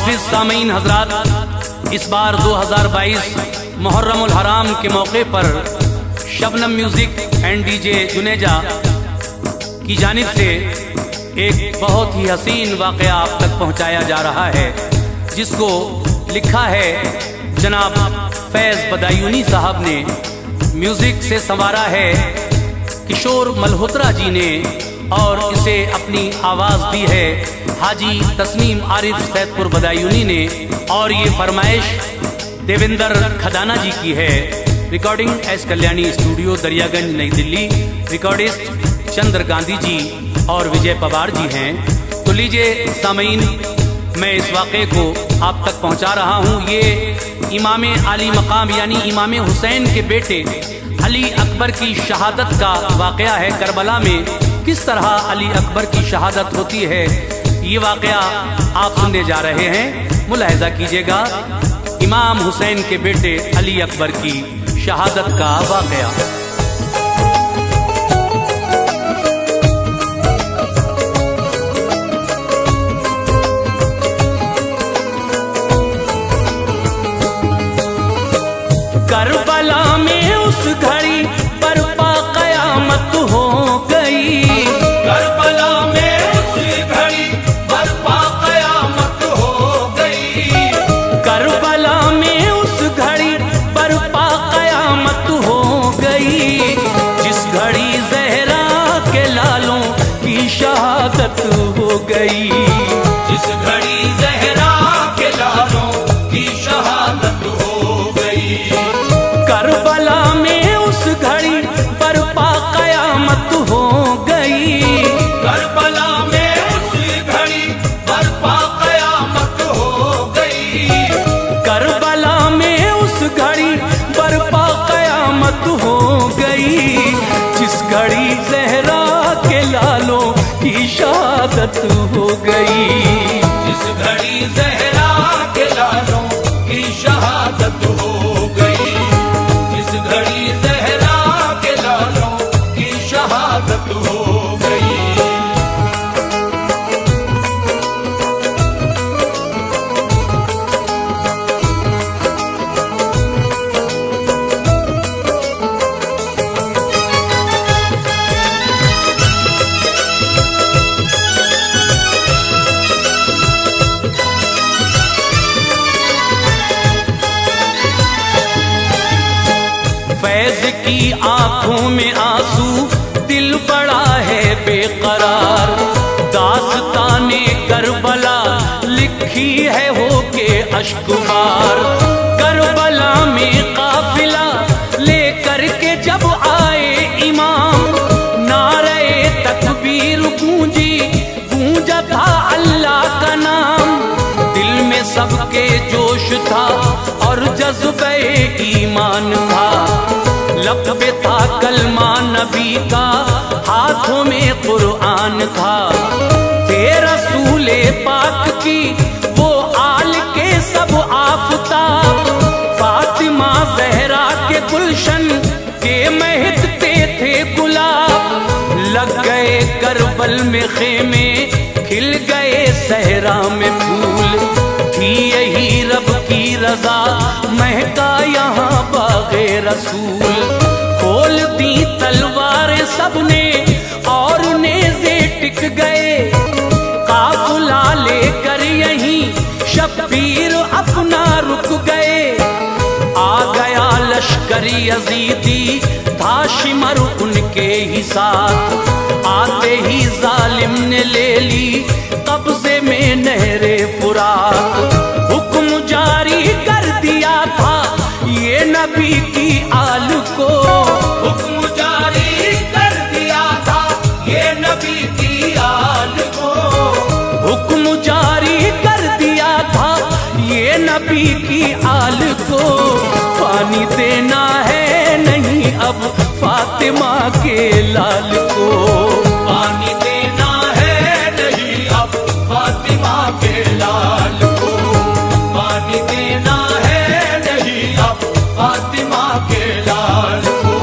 मुअज़्ज़िज़ सामीन हज़रात, इस बार 2022 मुहर्रमुल हराम के मौके पर Shabnam music and DJ Juneja की जानिब से एक बहुत ही हसीन वाक़या आप तक पहुँचाया जा रहा है, जिसको लिखा है जनाब फैज़ बदायूनी साहब ने, म्यूज़िक से संवारा है किशोर मल्होत्रा जी ने, और इसे अपनी आवाज़ दी है हाजी तस्नीम आरिफ सैदपुर बदायूनी ने, और ये फरमाइश देवेंद्र खदाना जी की है। Recording S Kalyani studio Daryaganj नई दिल्ली। रिकॉर्डिस्ट चंद्र गांधी जी और विजय पवार जी हैं। तो लीजिए सामीन, मैं इस वाक़े को आप तक पहुंचा रहा हूं। ये इमाम आली मकाम यानी इमाम हुसैन के बेटे अली अकबर की शहादत का वाक़या है। करबला में किस तरह अली अकबर की शहादत होती है, ये वाक़या आप सुनने जा रहे हैं। मुलाहिज़ा कीजिएगा इमाम हुसैन के बेटे अली अकबर की शहादत का वाक़या। करबला में उस घड़ी बर्पा क़यामत हो गई। करबला में उस घड़ी बर्पा क़यामत हो गई। करबला में उस घड़ी बर्पा क़यामत हो गई, जिस घड़ी ज़हरा के लालों की शहादत हो गई। जिस घड़ी ज़हरा के लालों की शहादत हो गई। करबला में उस घड़ी बर्पा क़यामत हो गई। करबला में उस घड़ी बर्पा क़यामत हो गई। करबला में उस घड़ी बर्पा क़यामत हो गई, जिस घड़ी ज़हरा के लालों की शहादत हो गई। जिस घड़ी ज़हरा के लालों की शहादत हो गई। जिस घड़ी ज़हरा के लालों की शहादत हो गई। फैज़ की आंखों में आंसू, दिल बड़ा है बेकरार। दास्ताने करबला लिखी है हो के अश्कबार। करबला में काफिला लेकर के जब आए इमाम, नारे तकबीर गूंजी, गूंजा था अल्लाह का नाम। दिल में सबके जोश था और जज्बे ईमान था। लब पे था कलमा नबी का, हाथों में कुरान था। थे रसूले पाक की वो आल के सब आफताब। फातिमा ज़हरा के गुलशन के महकते थे गुलाब। लग गए करबल में खेमे, खिल गए सहरा में फूल। थी यही रब की रजा, महका यहाँ बाग़े रसूल। खोल दी तलवारें सबने और नेज़े टिक गए। काफ़िला लेकर यहीं शब्बीर अपना रुक गए। आ गया लश्कर यज़ीदी, था शिमर उनके ही साथ। आते ही जालिम ने ले ली कब्जे में नहरे फुरात। हुक्म जारी कर दिया था ये नबी की आल को। हुक्म जारी कर दिया था ये नबी की आल को। हुक्म जारी कर दिया था ये नबी की आल को। पानी देना है नहीं अब फातिमा के लाल को। पानी देना है नहीं अब फातिमा के लाल को। पानी देना है नहीं अब फातिमा के लाल को।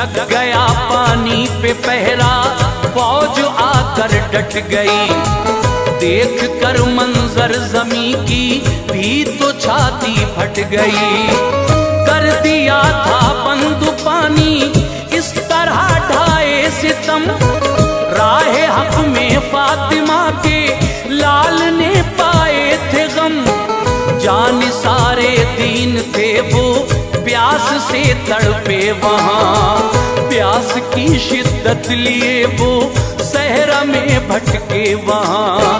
लग गया पानी पे पहरा, फौज आकर डट गई। देख कर मंजर जमी की भी तो छाती फट गई। कर दिया था बंद पानी इस तरह ढाए सितम, राहे हक में फातिमा के लाल ने पाए थे गम। जान सारे दीन थे वो प्यास से तड़पे वहाँ, प्यास की शिद्दत लिए वो सहरा में भटके वहाँ।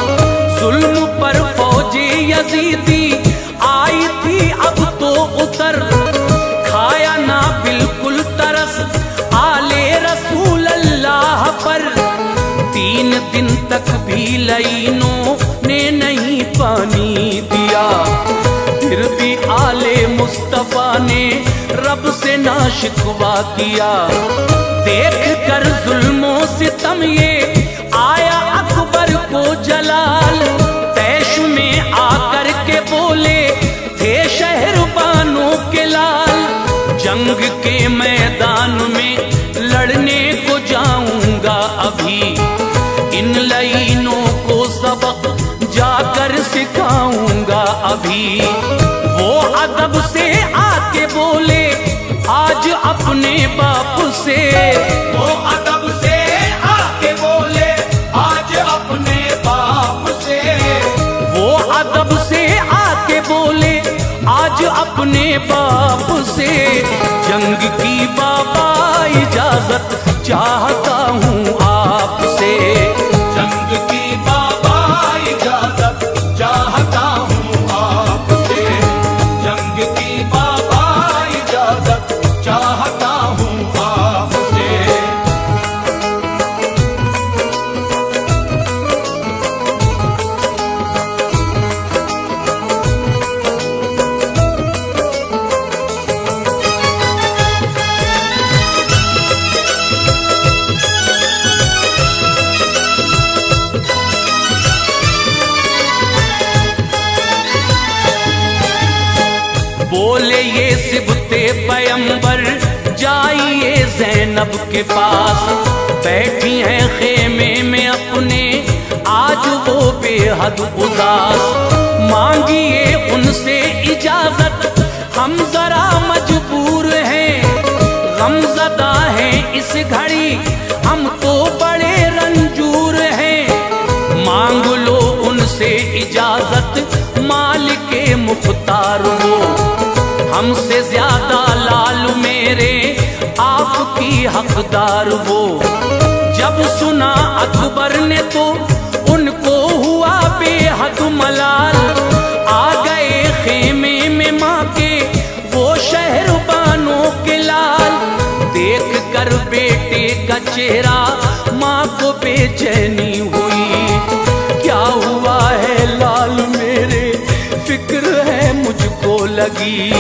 जुल्म पर फौजे यजीदी आई थी अब तो उतर, खाया ना बिल्कुल तरस आले रसूल अल्लाह पर। 3 दिन तक भी लईनों ने नहीं पानी दिया, फिर भी आले मुस्तफा ने रब से ना शिकवा किया। देख कर जुल्मों सितम ये आया अकबर को जलाल, तैश में आकर के बोले थे शहरबानों के लाल। जंग के मैदान में लड़ने को जाऊंगा अभी, इन लईनों को सबक जाकर सिखाऊंगा अभी। वो अदब से आके बोले आज अपने बाप से, वो अदब से आके बोले आज अपने बाप से। वो अदब से आके बोले आज अपने बाप से। जंग की बाबा इजाजत चाहता हूँ आपसे, जंग की बाबा इजाजत चाहता हूँ आपसे। जंग की बाबा इजाजत चाहता हूँ आपसे। बोले ये सिबते पैगंबर जाइए ज़ैनब के पास, बैठी हैं खेमे में अपने आज वो बेहद उदास। मांगिए उनसे इजाजत हम जरा मजबूर हैं, गमज़दा हैं इस घड़ी हम तो बड़े रंजूर हैं। मांग लो उनसे इजाजत मालिके मुख्तार वो, हमसे ज्यादा लाल मेरे आपकी हकदार वो। जब सुना अकबर ने तो उनको हुआ बेहद मलाल, आ गए खेमे में माँ के वो शहरबानों के लाल। देख कर बेटे का चेहरा माँ को बेचैनी हुई, क्या हुआ है लाल मेरे फिक्र है मुझको लगी।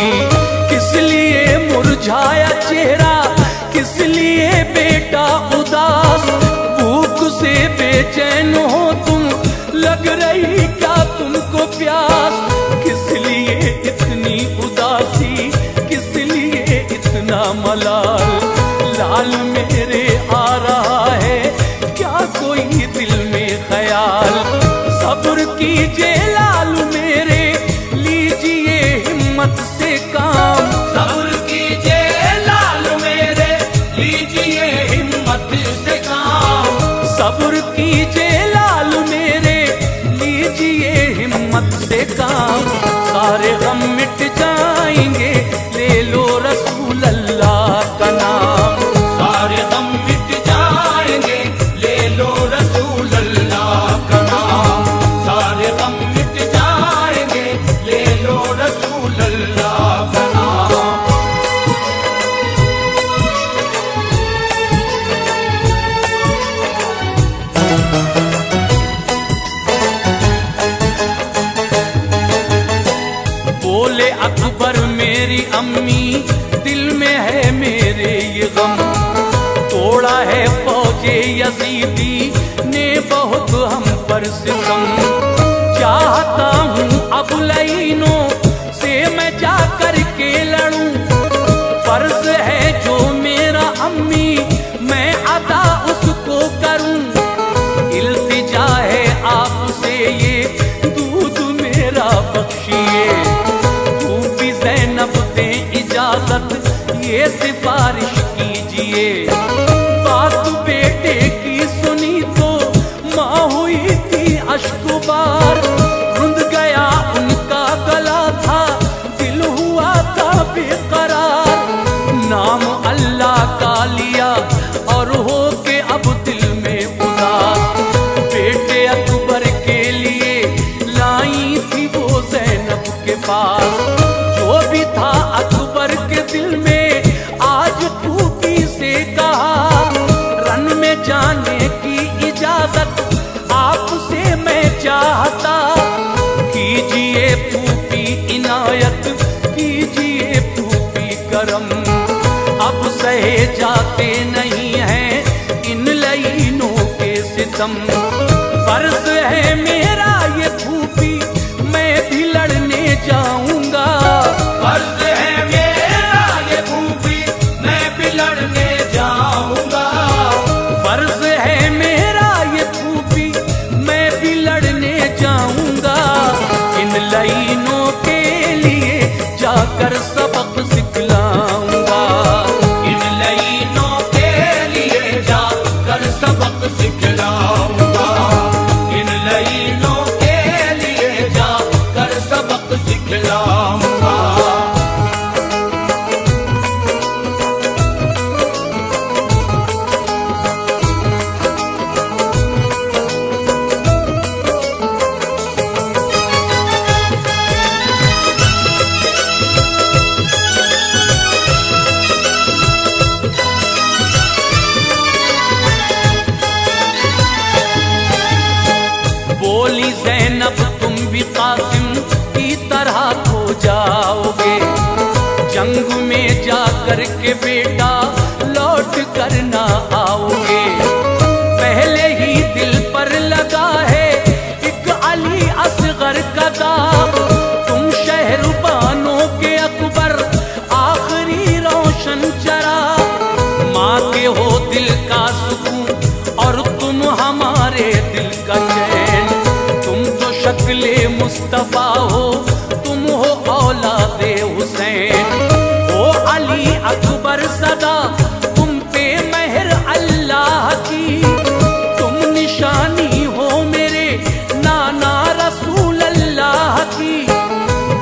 किस लिए मुरझाया चेहरा किस लिए बेटा उदास, भूख से बेचैन हो तुम लग रही क्या तुमको प्यास। किस लिए इतनी उदासी किस लिए इतना मलाल, लाल मेरे आ रहा है क्या कोई दिल में ख्याल। सब्र कीजिए लाल मेरे लीजिए हिम्मत से काम, सब्र कीजिए लाल मेरे लीजिए हिम्मत से काम। सब्र कीजिए लाल मेरे लीजिए हिम्मत से काम। सारे गम मिट जाएंगे ले लो रसूल अल्लाह का नाम। सारे गम मिट जाएंगे ले लो रसूल अल्लाह का नाम। सारे गम मिट जाएंगे ले लो रसूल अल्लाह का नाम। बोले अकबर मेरी अम्मी दिल में है मेरे ये गम, तोड़ा है फौजे यजीदी ने बहुत हम पर सितम। चाहता हूँ अब लईनों से मैं जा कर के लड़ूं, फर्ज है जो मेरा अम्मी पास। जो भी था अकबर के दिल में आज फूफी से कहा, रन में जाने की इजाजत आपसे मैं चाहता। कीजिए फूफी इनायत, कीजिए फूफी करम, अब सहे जाते नहीं हैं इन लाइनों के सितम। फर्ज है मेरा ये फूफी, मैं भी लड़ने जाऊंगा। फर्ज है मेरा ये फूफी, मैं भी लड़ने जाऊंगा। फर्ज है मेरा ये फूफी, मैं भी लड़ने जाऊंगा। इन लाइनों के लिए जाकर सबक सिखलाऊंगा। इन लाइनों के लिए जाकर सबक सिखलाऊंगा। इन लाइनों के लिए जाकर सबक सिखलाऊंगा। बोली ज़ैनब तुम भी कासिम की तरह खो जाओगे। जंग में जाकर के बेटा लौट कर ना आओगे। पहले ही दिल पर लगा है एक अली असगर का दाग। तुम शहरबानों के अकबर आखिरी रोशन चराग। माँ के हो दिल का सुकून और तुम हमारे दिल का चैन। तुम तो शक्ले मुस्तफा हो, तुम हो औलादे हुसैन। ओ अली अकबर सदा तुम पे मेहर अल्लाह की। तुम निशानी हो मेरे नाना रसूल अल्लाह की।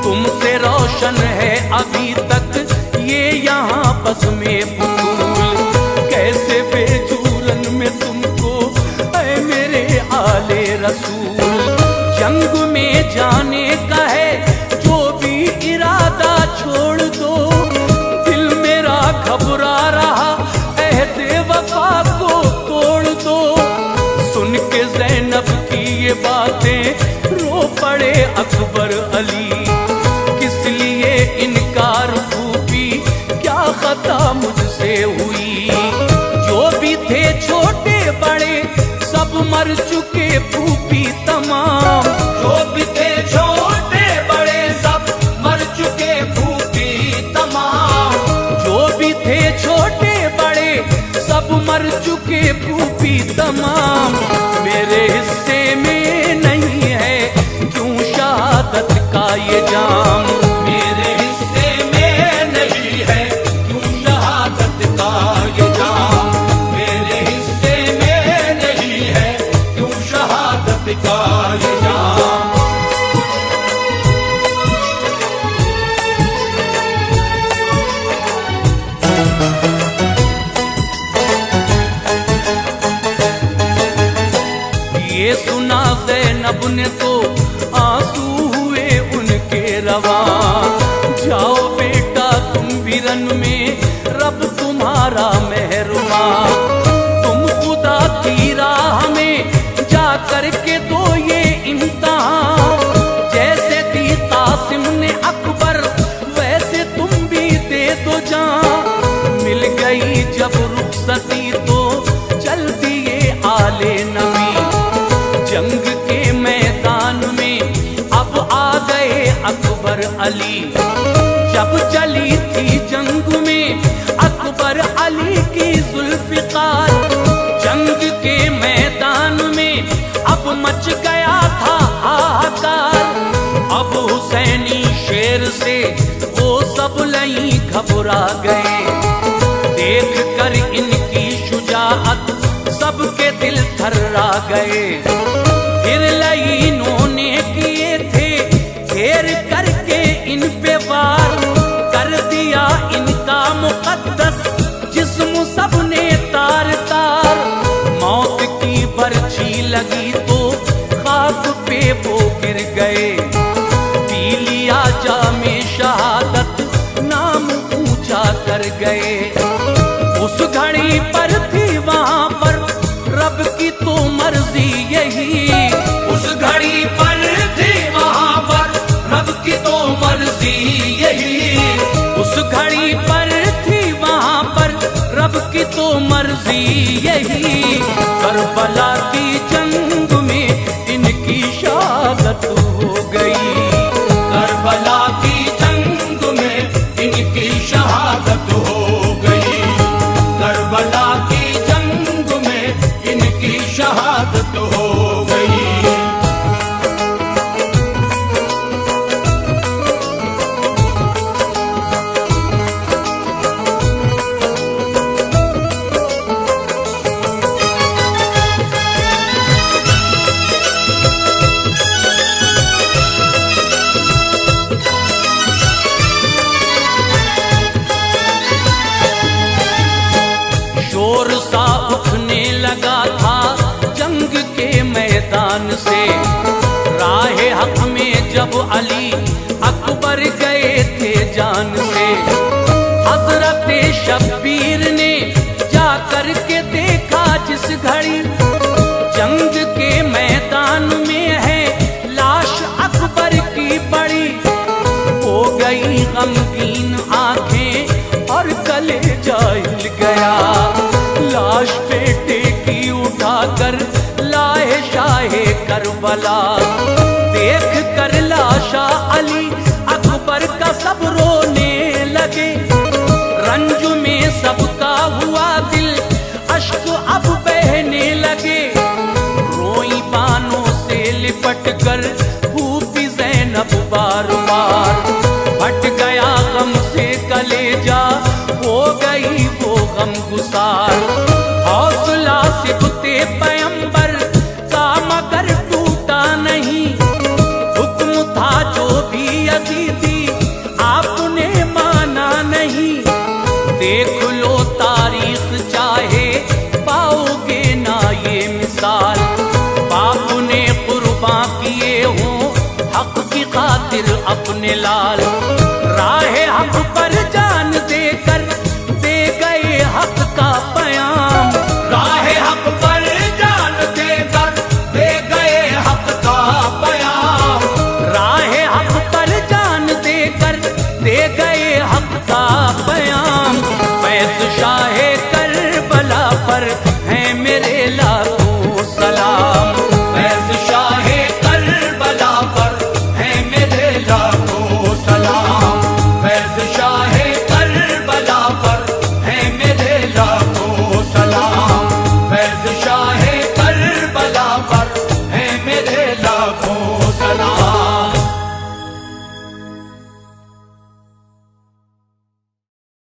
तुमसे रोशन है अभी तक ये यहाँ बस में बुतूल। कैसे बेजूरन में तुमको ऐ मेरे आले रसूल। जंग में जाने का है जो भी इरादा छोड़ दो। दिल मेरा घबरा रहा अहदे वफा को तोड़ दो। सुन के ज़ैनब की ये बातें रो पड़े अकबर अली। किस लिए इनकार फूफी, क्या खता मुझसे हुई। जो भी थे छोटे बड़े सब मर चुके फूफी तमाम। जो भी थे छोटे बड़े सब मर चुके फूफी तमाम। जो भी थे छोटे बड़े सब मर चुके फूफी तमाम। मेरे हिस्से में नहीं है क्यों शहादत का ये जाम। मेरे हिस्से में नहीं है क्यों शहादत का ये जाम। मेरे हिस्से में नहीं है क्यों शहादत का ये जाम। ये सुना ज़ैनब ने तो आंसू हुए उनके रवा। जाओ बेटा तुम भी रन में, रब तुम्हारा मेहरमा। तुम खुदा की राह में जा कर के दो ये इम्तिहान। जैसे दी कासिम ने अकबर वैसे तुम भी दे दो जान। मिल गई जब रुखसती तो चल दिए आले नबी। जंग के मैदान में अब आ गए अकबर अली। जब चली थी जंग में अकबर अली की जुल्फ़िकार। जंग के मैदान में अब मच गया था हाहाकार। अब हुसैनी शेर से वो सब लई घबरा गए। देख कर इनकी शुजाअत सबके दिल थर्रा गए। फिर लाइनों ने किए थे घेर करके इन पे वार। कर दिया इनका मुकद्दस जिस्म सबने तार तार। मौत की बर्छी लगी तो खाक पे वो गिर गए। पी लिया जा कर गए। उस घड़ी पर थी वहां पर रब की तो मर्जी यही, उस घड़ी पर थी वहां पर रब की तो मर्जी यही, उस घड़ी पर थी वहां पर रब की तो मर्जी यही। करबला की जंग में इनकी शहादत हो गई, करबला की जंग में इनकी शहादत हो गई, करबला की जंग में इनकी शहादत हो गई। शोर सा उठने लगा था जंग के मैदान से। राहे हक में जब अली अकबर गए थे जान से, हजरत शब्बीर ने जाकर के देखा जिस घड़ी जंग के मैदान में है लाश अकबर की पड़ी। हो गई गमगीन आंखें और कलेजा हिल गया, लाश बेटे की उठाकर लाए शाहे करबला। देख कर लाशा अली अकबर का सब रोने लगे, रंज में सबका हुआ दिल अश्क अब बहने लगे। रोई बानों से लिपट कर भूपी ज़ैनब बार बार, फट गया गम से कलेजा हो गई वो गम गुसार। हौसला सिबते पैगंबर का मगर टूटा नहीं, हुक्म था जो भी यजीदी आपने माना नहीं। देख लो तारीख चाहे पाओगे ना ये मिसाल, बाप ने कुर्बान किए हों हक की खातिर अपने लाल। राहे हक पर जान देकर दे गए हक का पैगाम, राहे हक पर जान देकर दे गए हक का पैगाम, राहे हक पर जान देकर दे गए हक का पैगाम। फैज़ शाहे करबला पर है मेरे लाखों सलाम, फैज़ शाहे करबला पर है मेरे लाखों सलाम, फैज़ शाहे करबला पर है मेरे लाखों सलाम, फैज़ शाहे